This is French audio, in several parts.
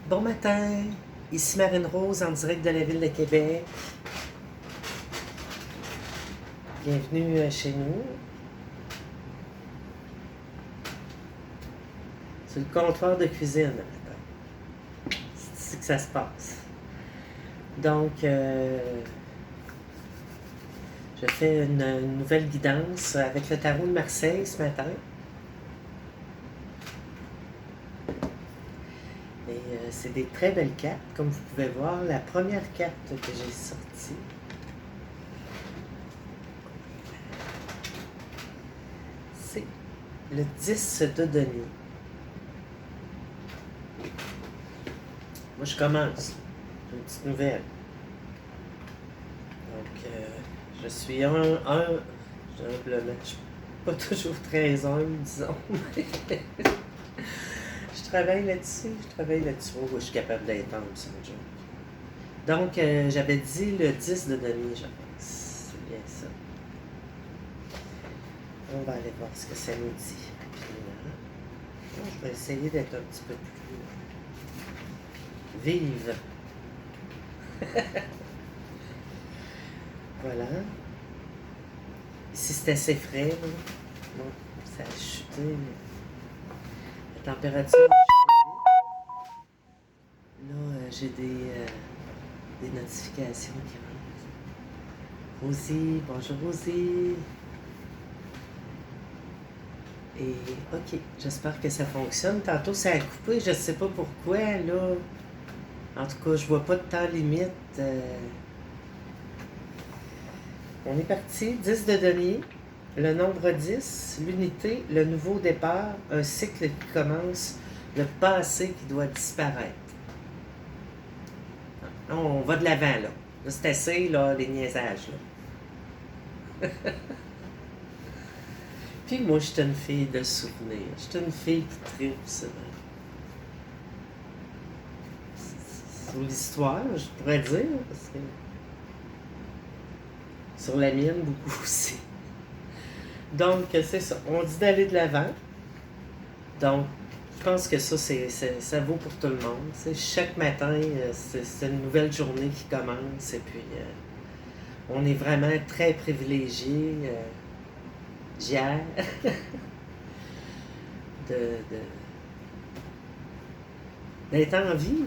Bon matin, ici Marine Rose en direct de la ville de Québec. Bienvenue chez nous. C'est le comptoir de cuisine. C'est ici que ça se passe. Donc, je fais une nouvelle guidance avec le tarot de Marseille ce matin. Et c'est des très belles cartes. Comme vous pouvez voir, la première carte que j'ai sortie, c'est le 10 de denier. Moi, je commence. J'ai une petite nouvelle. Donc, je suis humblement, je suis pas toujours très humble, disons. Je travaille là-dessus. Oh, je suis capable d'être humble, c'est une joke. Donc, j'avais dit le 10 de denier, je pense. C'est bien ça. On va aller voir ce que ça nous dit. Puis, je vais essayer d'être un petit peu plus vive. Voilà. Ici, c'est assez frais. Là. Bon, ça a chuté. La température a chuté. Là, j'ai des notifications qui rentrent. Rosie, bonjour Rosie. Et ok, j'espère que ça fonctionne. Tantôt, ça a coupé, je ne sais pas pourquoi. Là, en tout cas, je vois pas de temps limite. On est parti, 10 de denier, le nombre 10, l'unité, le nouveau départ, un cycle qui commence, le passé qui doit disparaître. On va de l'avant, là. Là, c'est assez, là, les niaisages, là. Puis moi, je suis une fille de souvenirs. Je suis une fille qui tripe, ça. Sur l'histoire, je pourrais dire, parce que sur la mienne, beaucoup aussi. Donc, c'est ça. On dit d'aller de l'avant. Donc, je pense que ça, ça vaut pour tout le monde. T'sais, chaque matin, c'est une nouvelle journée qui commence. Et puis, on est vraiment très privilégiés d'hier d'être en vie.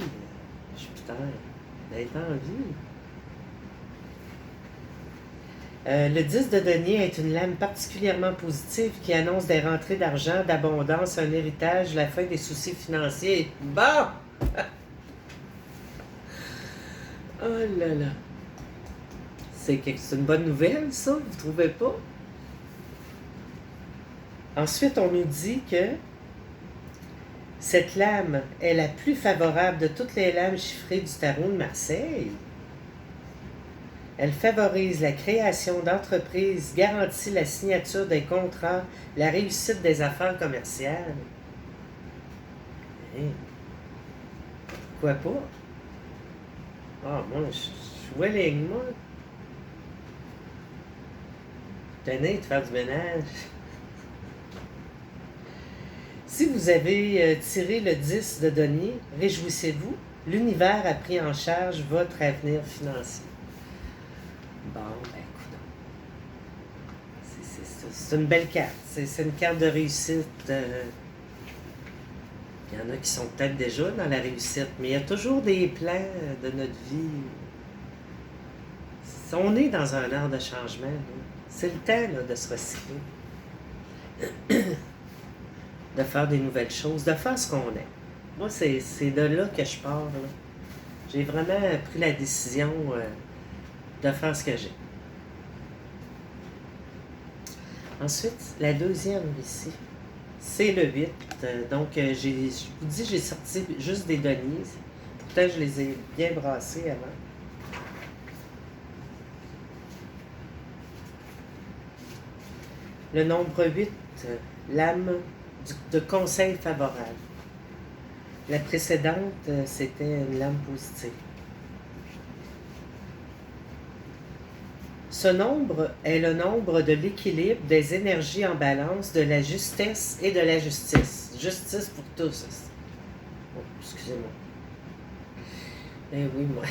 Jupiter, d'être en vie. Le 10 de denier est une lame particulièrement positive qui annonce des rentrées d'argent, d'abondance, un héritage, la fin des soucis financiers. Bon! Oh là là! C'est une bonne nouvelle, ça, vous trouvez pas? Ensuite, on nous dit que cette lame est la plus favorable de toutes les lames chiffrées du tarot de Marseille. Elle favorise la création d'entreprises, garantit la signature des contrats, la réussite des affaires commerciales. Hey. Pourquoi pas? Ah, moi, je suis willing, moi. Tenez de faire du ménage. Si vous avez tiré le 10 de denier, réjouissez-vous. L'univers a pris en charge votre avenir financier. Bon, ben écoute, c'est une belle carte. C'est une carte de réussite. Il y en a qui sont peut-être déjà dans la réussite, mais il y a toujours des plans de notre vie. On est dans un art de changement. C'est le temps là, de se recycler. De faire des nouvelles choses, de faire ce qu'on est. Moi, c'est de là que je pars. Là. J'ai vraiment pris la décision de faire ce que j'ai. Ensuite, la deuxième ici, c'est le 8. Donc, je vous dis, j'ai sorti juste des deniers. Pourtant, je les ai bien brassés avant. Le nombre 8, l'âme de conseil favorable. La précédente, c'était une lame positive. Ce nombre est le nombre de l'équilibre, des énergies en balance, de la justesse et de la justice. Justice pour tous. Oh, excusez-moi. Eh oui, moi,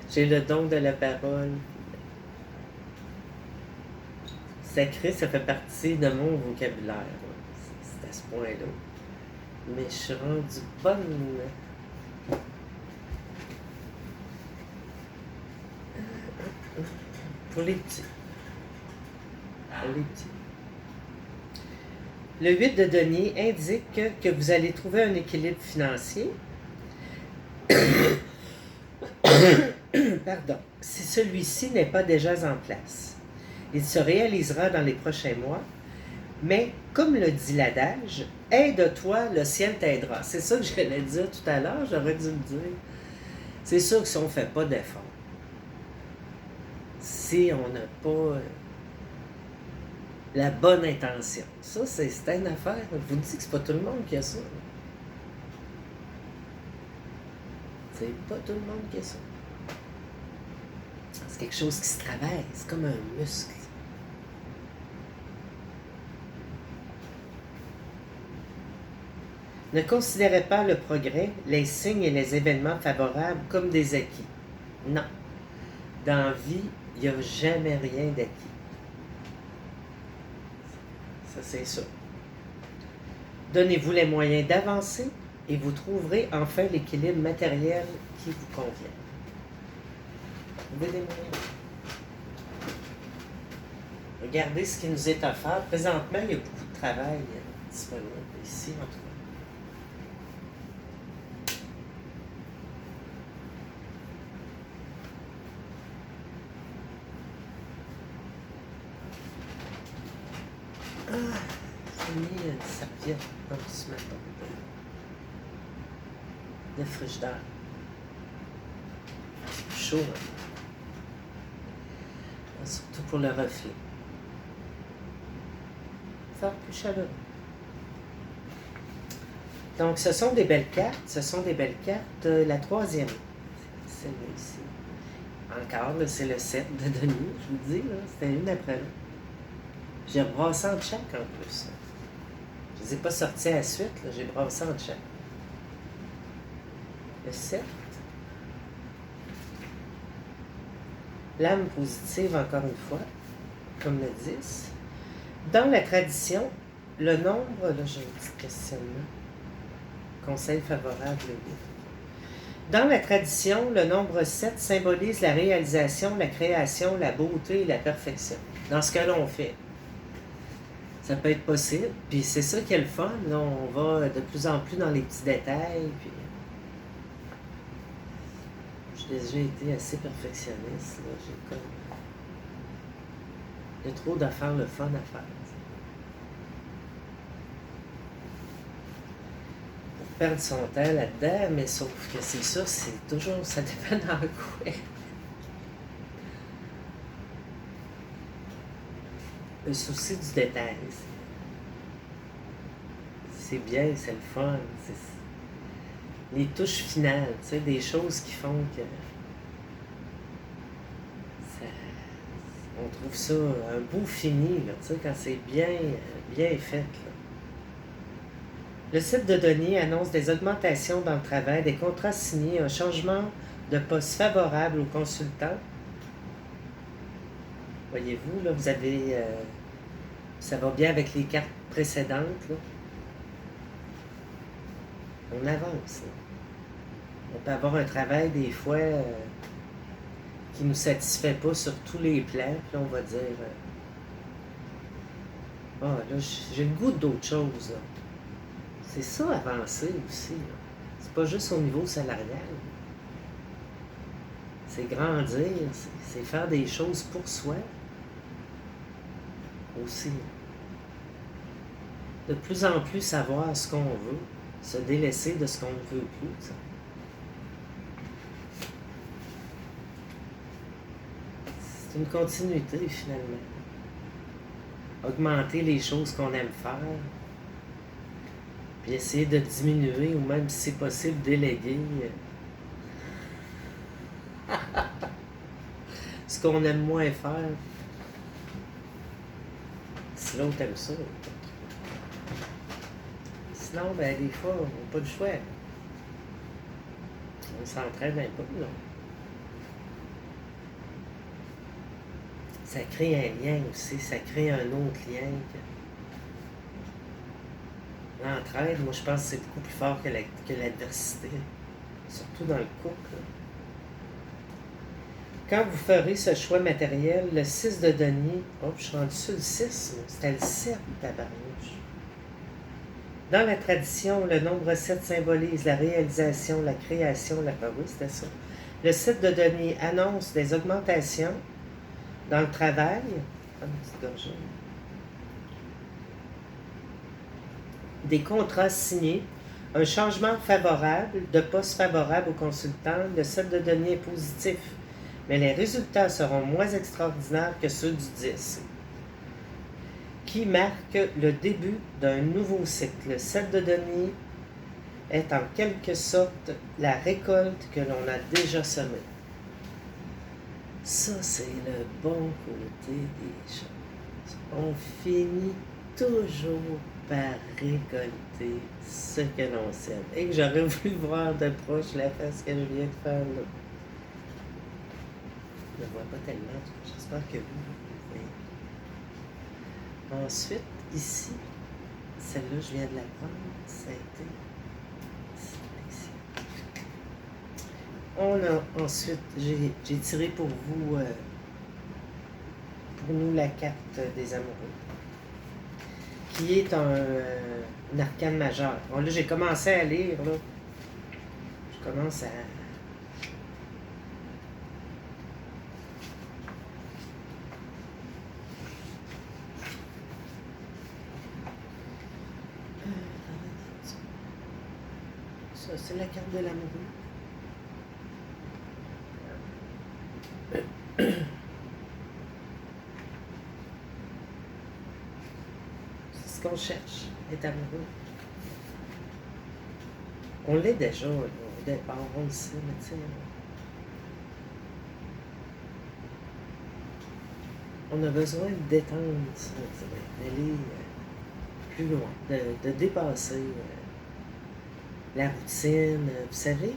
j'ai le don de la parole. Sacré, ça fait partie de mon vocabulaire. C'est à ce point-là. Mais je suis rendu bonne. Pour les petits. Pour les petits. Le 8 de denier indique que vous allez trouver un équilibre financier. Pardon. Si celui-ci n'est pas déjà en place. Il se réalisera dans les prochains mois. Mais, comme le dit l'adage, aide-toi, le ciel t'aidera. C'est ça que j'allais dire tout à l'heure, j'aurais dû le dire. C'est sûr que si on ne fait pas d'effort, si on n'a pas la bonne intention, ça, c'est une affaire. Je vous dis que c'est pas tout le monde qui a ça. C'est pas tout le monde qui a ça. C'est quelque chose qui se travaille, c'est comme un muscle. Ne considérez pas le progrès, les signes et les événements favorables comme des acquis. Non. Dans la vie, il n'y a jamais rien d'acquis. Ça, c'est ça. Donnez-vous les moyens d'avancer et vous trouverez enfin l'équilibre matériel qui vous convient. Trouvez des moyens. Regardez ce qui nous est offert. Présentement, il y a beaucoup de travail disponible ici, en tout cas. J'ai mis une serviette en dessous de frigidaire. C'est plus chaud, hein? Surtout pour le reflet. Ça va plus chaleureux. Donc, ce sont des belles cartes. Ce sont des belles cartes. La troisième, celle-là ici. Encore, c'est le 7 de Denis, je vous dis, c'était une après l'autre. J'ai brassé en chaque en plus. Je ne les ai pas sortis à la suite, j'ai brassé en chaque. Le 7. L'âme positive, encore une fois, comme le 10. Dans la tradition, le nombre, là j'ai un petit questionnement. Conseil favorable, le 8. Dans la tradition, le nombre 7 symbolise la réalisation, la création, la beauté et la perfection. Dans ce que l'on fait. Ça peut être possible, puis c'est ça qui est le fun, là, on va de plus en plus dans les petits détails, puis j'ai déjà été assez perfectionniste, là, j'ai comme... Il y a trop d'affaires le fun à faire. Pour perdre son temps là-dedans, mais sauf que c'est ça, c'est toujours, ça dépend dans quoi. Le souci du détail, c'est bien, c'est le fun, c'est les touches finales, tu sais, des choses qui font que ça, on trouve ça un beau fini, là, tu sais, quand c'est bien, bien fait. Là. Le site de Denis annonce des augmentations dans le travail, des contrats signés, un changement de poste favorable aux consultants. Voyez-vous, là, vous avez... ça va bien avec les cartes précédentes, là. On avance, là. On peut avoir un travail, des fois, qui ne nous satisfait pas sur tous les plans, puis on va dire... ah, là, j'ai le goût d'autre chose, là. C'est ça, avancer aussi, là. C'est pas juste au niveau salarial. C'est grandir, c'est faire des choses pour soi aussi. De plus en plus savoir ce qu'on veut, se délaisser de ce qu'on ne veut plus. Ça. C'est une continuité finalement. Augmenter les choses qu'on aime faire, puis essayer de diminuer ou même si c'est possible déléguer ce qu'on aime moins faire. Si l'autre aime ça. Sinon, ben, des fois, on n'a pas le choix. On s'entraîne un peu, là. Ça crée un lien aussi, ça crée un autre lien. L'entraide, moi, je pense que c'est beaucoup plus fort que l'adversité. Surtout dans le couple. Quand vous ferez ce choix matériel, le 6 de denier, oh, je suis rendu sur le 6, c'était le 7, tabarnouche. Dans la tradition, le nombre 7 symbolise la réalisation, la création, oui, c'était ça. Le 7 de denier annonce des augmentations dans le travail. Ah, une petite gorgée. Des contrats signés, un changement favorable, de poste favorable au consultant. Le 7 de denier est positif, mais les résultats seront moins extraordinaires que ceux du 10, qui marque le début d'un nouveau cycle. Le 7 de denier est en quelque sorte la récolte que l'on a déjà semée. Ça, c'est le bon côté des choses. On finit toujours par récolter ce que l'on sème. Et que j'aurais voulu voir de proche la face que je viens de faire là. Je ne vois pas tellement, j'espère que vous voyez. Ensuite, ici, celle-là, je viens de la prendre, ça a été ici. On a ensuite, j'ai tiré pour vous, pour nous, la carte des amoureux, qui est un arcane majeur. Bon, là, j'ai commencé à lire, là. Je commence à... Ça, c'est la carte de l'amoureux. C'est ce qu'on cherche, être amoureux. On l'est déjà, là, au départ, on le sait, mais tu sais... On a besoin de détendre ça, d'aller plus loin, de dépasser la routine. Vous savez,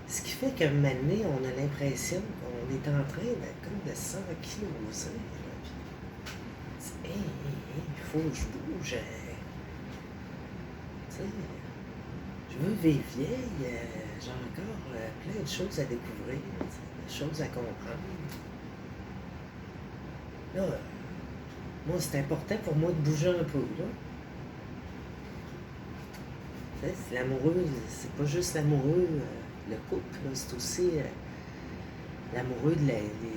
ce qui fait qu'à un moment donné, on a l'impression qu'on est en train de s'enquiloser. Il faut que je bouge. Je veux vivre vieille. J'ai encore plein de choses à découvrir, des choses à comprendre. Là, moi, c'est important pour moi de bouger un peu, là. C'est l'amoureux, c'est pas juste l'amoureux, le couple, là, c'est aussi l'amoureux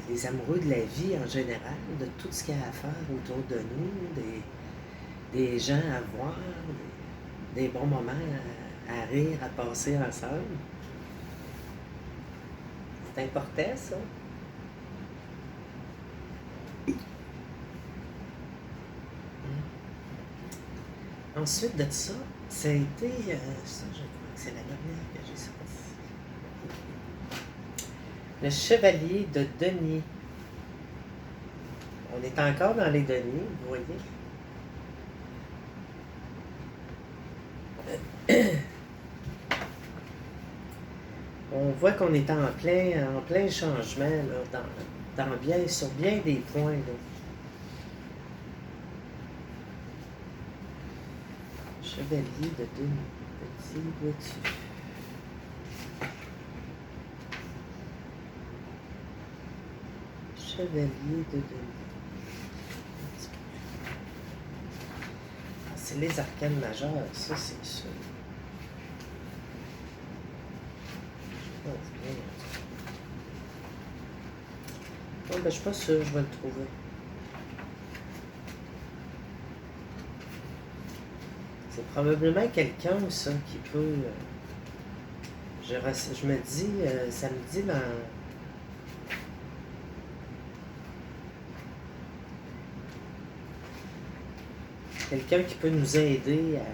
les amoureux de la vie en général, de tout ce qu'il y a à faire autour de nous, des gens à voir, des bons moments à rire, à passer ensemble. C'est important, ça. Ensuite de ça, ça a été... ça, je crois que c'est la dernière que j'ai sortie. Le chevalier de denier. On est encore dans les deniers, vous voyez. On voit qu'on est en plein changement là, sur bien des points. Là. Chevalier de denier. Petit vois-tu. Chevalier de denier. C'est les arcanes majeures, ça c'est sûr. Oh, ben, je suis pas sûr, je vais le trouver. C'est probablement quelqu'un, ça, qui peut... je me dis, ça me dit dans... Quelqu'un qui peut nous aider à...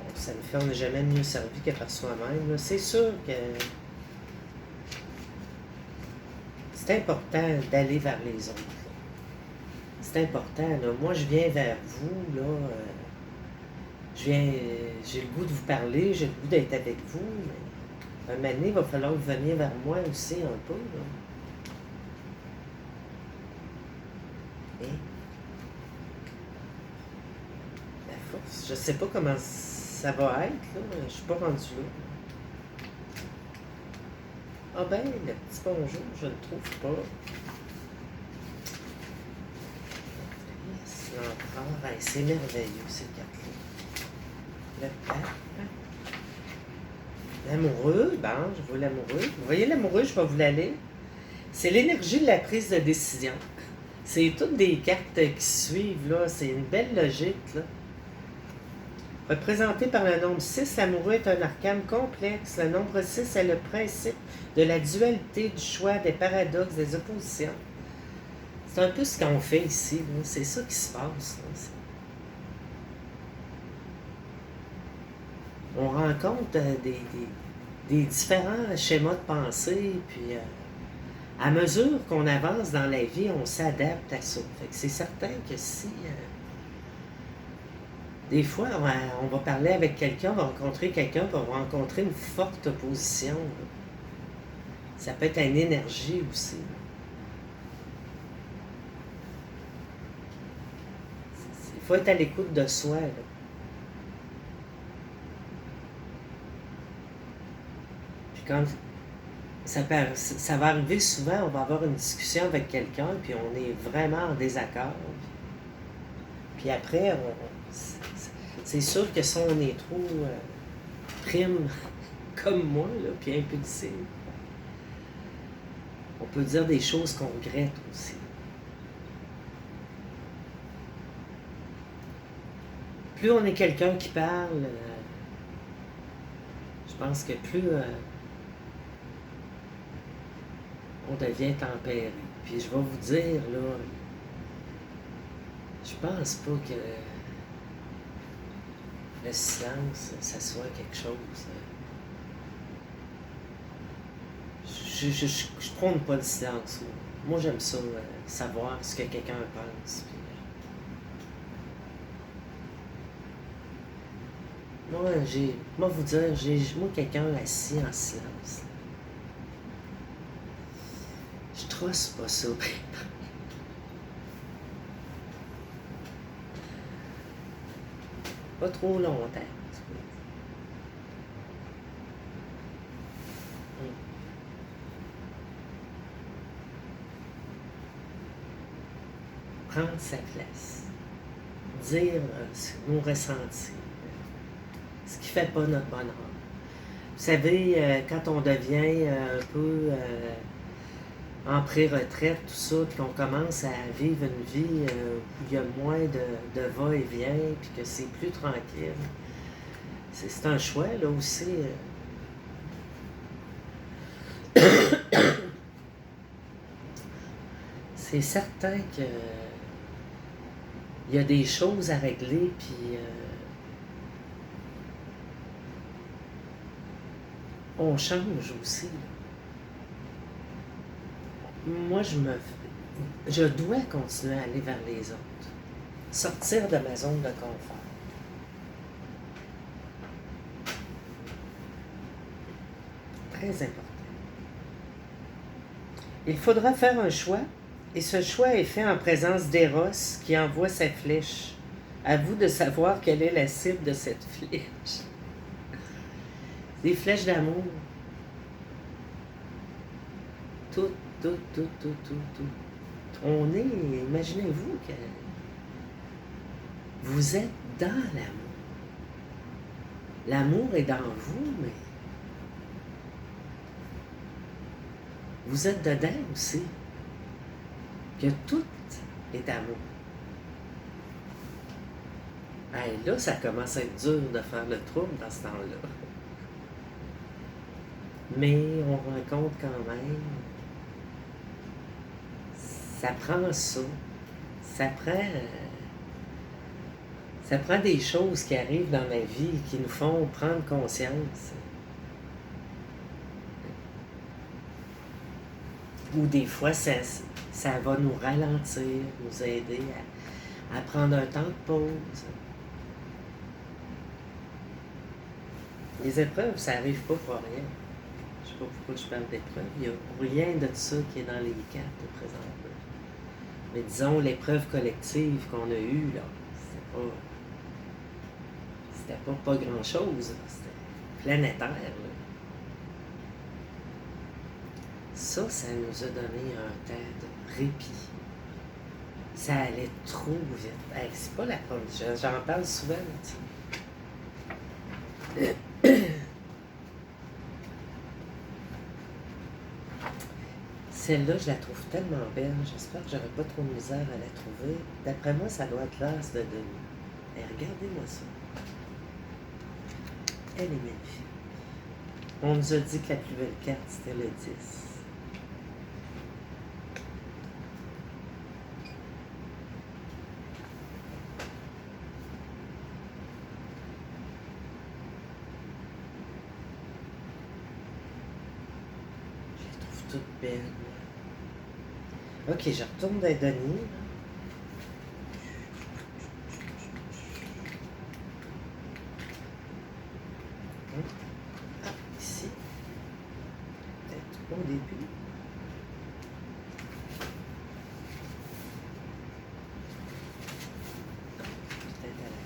Bon, ça me fait, on n'est jamais mieux servi que par soi-même. C'est sûr que... C'est important d'aller vers les autres. C'est important. Là. Moi, je viens vers vous. Là, j'ai le goût de vous parler, j'ai le goût d'être avec vous, mais un moment donné, il va falloir venir vers moi aussi un peu, là. Et la force, je sais pas comment ça va être, là, je suis pas rendu là. Ah ben, le petit bonjour, je ne le trouve pas. L'empereur, c'est merveilleux, ces cartes-là. Le pape. L'amoureux, bon, je vois l'amoureux. Vous voyez l'amoureux, je vais vous l'aller. C'est l'énergie de la prise de décision. C'est toutes des cartes qui suivent, là. C'est une belle logique, là. Représenté par le nombre 6, l'amoureux est un arcane complexe. Le nombre 6 est le principe de la dualité, du choix, des paradoxes, des oppositions. C'est un peu ce qu'on fait ici, là. C'est ça qui se passe, là. On rencontre des différents schémas de pensée, puis à mesure qu'on avance dans la vie, on s'adapte à ça. Fait que c'est certain que si des fois on va parler avec quelqu'un, on va rencontrer quelqu'un, puis on va rencontrer une forte opposition, là. Ça peut être une énergie aussi, là. Il faut être à l'écoute de soi, là. Quand ça va arriver souvent, on va avoir une discussion avec quelqu'un, puis on est vraiment en désaccord. Puis après, c'est sûr que si on est trop prime, comme moi, là, puis impulsif, on peut dire des choses qu'on regrette aussi. Plus on est quelqu'un qui parle, je pense que plus on devient tempéré. Puis je vais vous dire, là, je pense pas que le silence, ça soit quelque chose. Je prône pas le silence. Moi, j'aime ça, savoir ce que quelqu'un pense. Puis, moi, vous dire, moi, quelqu'un assis en silence. Je trosse pas ça. Pas trop longtemps. Prendre sa place. Dire nos ressentis. Ce qui fait pas notre bonheur. Vous savez, quand on devient un peu en pré-retraite, tout ça, puis qu'on commence à vivre une vie où il y a moins de va-et-vient, puis que c'est plus tranquille, c'est un choix, là, aussi. C'est certain que il y a des choses à régler, puis on change aussi, là. Moi, je dois continuer à aller vers les autres. Sortir de ma zone de confort. Très important. Il faudra faire un choix, et ce choix est fait en présence d'Eros qui envoie sa flèche. À vous de savoir quelle est la cible de cette flèche. Des flèches d'amour. Tout. On est, imaginez-vous que vous êtes dans l'amour. L'amour est dans vous, mais vous êtes dedans aussi. Que tout est amour. Hey, là, ça commence à être dur de faire le trouble dans ce temps-là. Mais on rencontre quand même. Ça prend ça. Ça prend des choses qui arrivent dans ma vie qui nous font prendre conscience. Ou des fois, ça va nous ralentir, nous aider à prendre un temps de pause. Les épreuves, ça n'arrive pas pour rien. Je sais pas pourquoi je parle d'épreuves. Il n'y a rien de ça qui est dans les cartes présentement. Mais disons, l'épreuve collective qu'on a eue, là, c'était pas grand-chose. C'était planétaire. Là. Ça nous a donné un temps de répit. Ça allait trop vite. Hey, c'est pas la première. J'en parle souvent, tu sais. Celle-là, je la trouve tellement belle. J'espère que j'aurai pas trop de misère à la trouver. D'après moi, ça doit être l'as de Denis. Et regardez-moi ça. Elle est magnifique. On nous a dit que la plus belle carte, c'était le 10. Je la trouve toute belle. Ok, je retourne dans Denis. Ah, ici. Peut-être au début. Peut-être à la fin.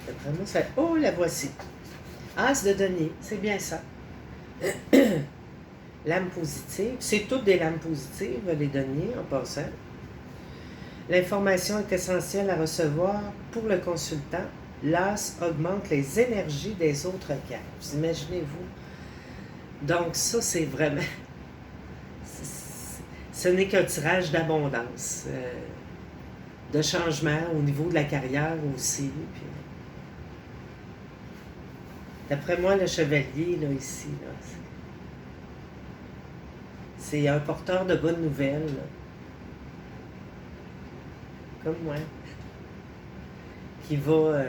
D'après moi, ça... Oh, la voici. As de Denis, c'est bien ça. Lame positive. C'est toutes des lames positives, les deniers, en passant. L'information est essentielle à recevoir pour le consultant. L'as augmente les énergies des autres cartes. Vous imaginez-vous? Donc ça, c'est vraiment... Ce n'est qu'un tirage d'abondance, de changement au niveau de la carrière aussi. Puis... D'après moi, le chevalier, là, ici, là, c'est un porteur de bonnes nouvelles, là. Comme moi, qui va...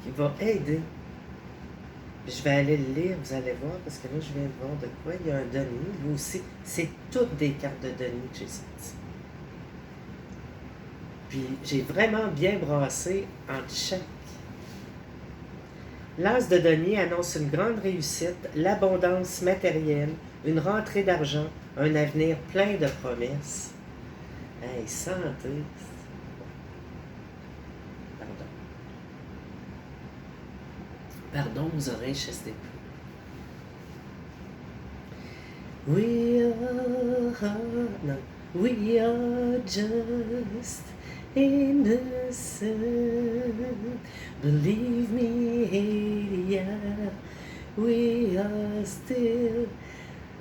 qui va aider. Je vais aller le lire, vous allez voir, parce que là, je viens de voir de quoi. Il y a un Denis, lui aussi. C'est toutes des cartes de Denis que j'ai sorties. Puis, j'ai vraiment bien brassé entre chaque. L'as de Denis annonce une grande réussite, l'abondance matérielle, une rentrée d'argent, un avenir plein de promesses. Hey, santé! Pardon, aux oreilles chassées. We are just innocent. Believe me, Hadia, we are still.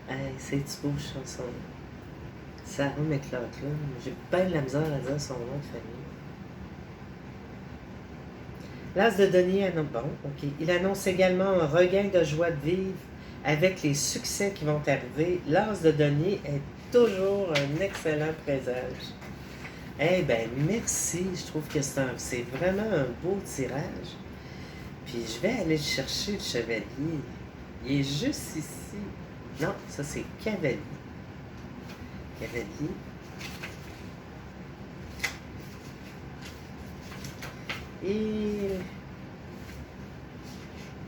Hey, c'est beau chanson. Sarah McLachlan. J'ai bien de la misère à dire son nom de famille. L'as de Denis annonce, bon, ok. Il annonce également un regain de joie de vivre avec les succès qui vont arriver. L'as de Denis est toujours un excellent présage. Eh bien, merci. Je trouve que c'est vraiment un beau tirage. Puis je vais aller chercher le chevalier. Il est juste ici. Non, ça c'est cavalier. Cavalier. Et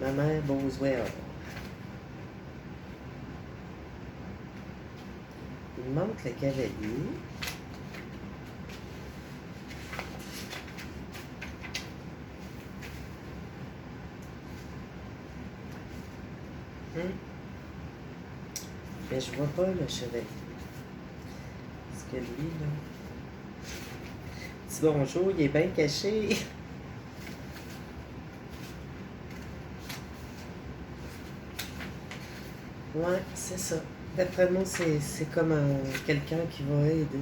ma mère Boswell. Il manque le cavalier. Mais je vois pas le chevalier. Parce que lui, là... Petit bonjour, il est bien caché. Ouais, c'est ça. D'après moi, c'est comme quelqu'un qui va aider.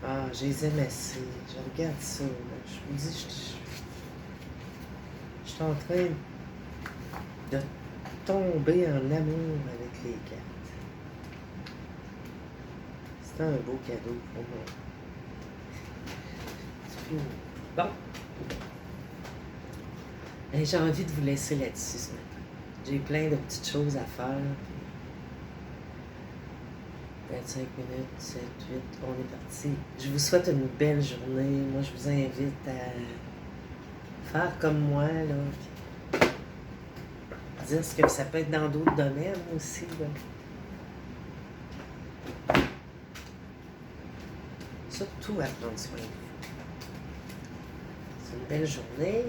Ah, je les aime assez. Je regarde ça. Là. Je vous dis, je suis en train de tomber en amour avec les cartes. C'est un beau cadeau pour moi. Bon. Et j'ai envie de vous laisser là-dessus ce matin. J'ai plein de petites choses à faire. 25 minutes, 7, 8, on est parti. Je vous souhaite une belle journée. Moi, je vous invite à faire comme moi, là. Dire ce que ça peut être dans d'autres domaines aussi, là. Surtout à prendre soin de vous. C'est une belle journée.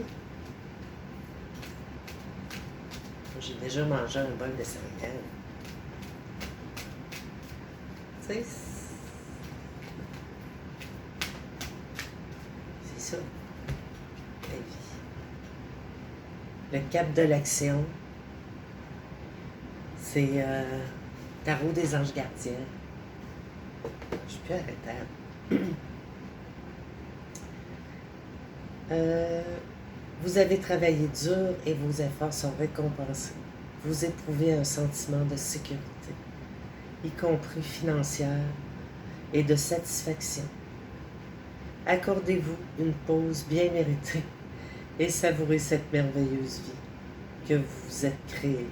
J'ai déjà mangé un bol de céréales. Tu sais, c'est ça, la vie. Le cap de l'action, c'est Tarot des anges gardiens. Je suis plus arrêtable. Vous avez travaillé dur et vos efforts sont récompensés. Vous éprouvez un sentiment de sécurité, y compris financière, et de satisfaction. Accordez-vous une pause bien méritée et savourez cette merveilleuse vie que vous vous êtes créée.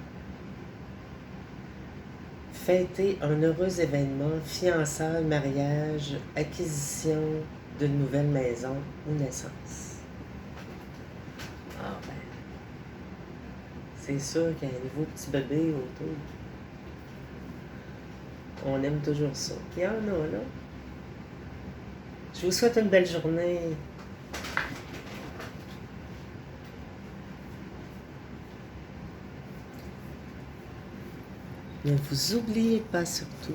Fêtez un heureux événement, fiançailles, mariage, acquisition d'une nouvelle maison ou naissance. Ah ben, c'est sûr qu'il y a un nouveau petit bébé autour. On aime toujours ça. Il y en a, là. Je vous souhaite une belle journée. Ne vous oubliez pas surtout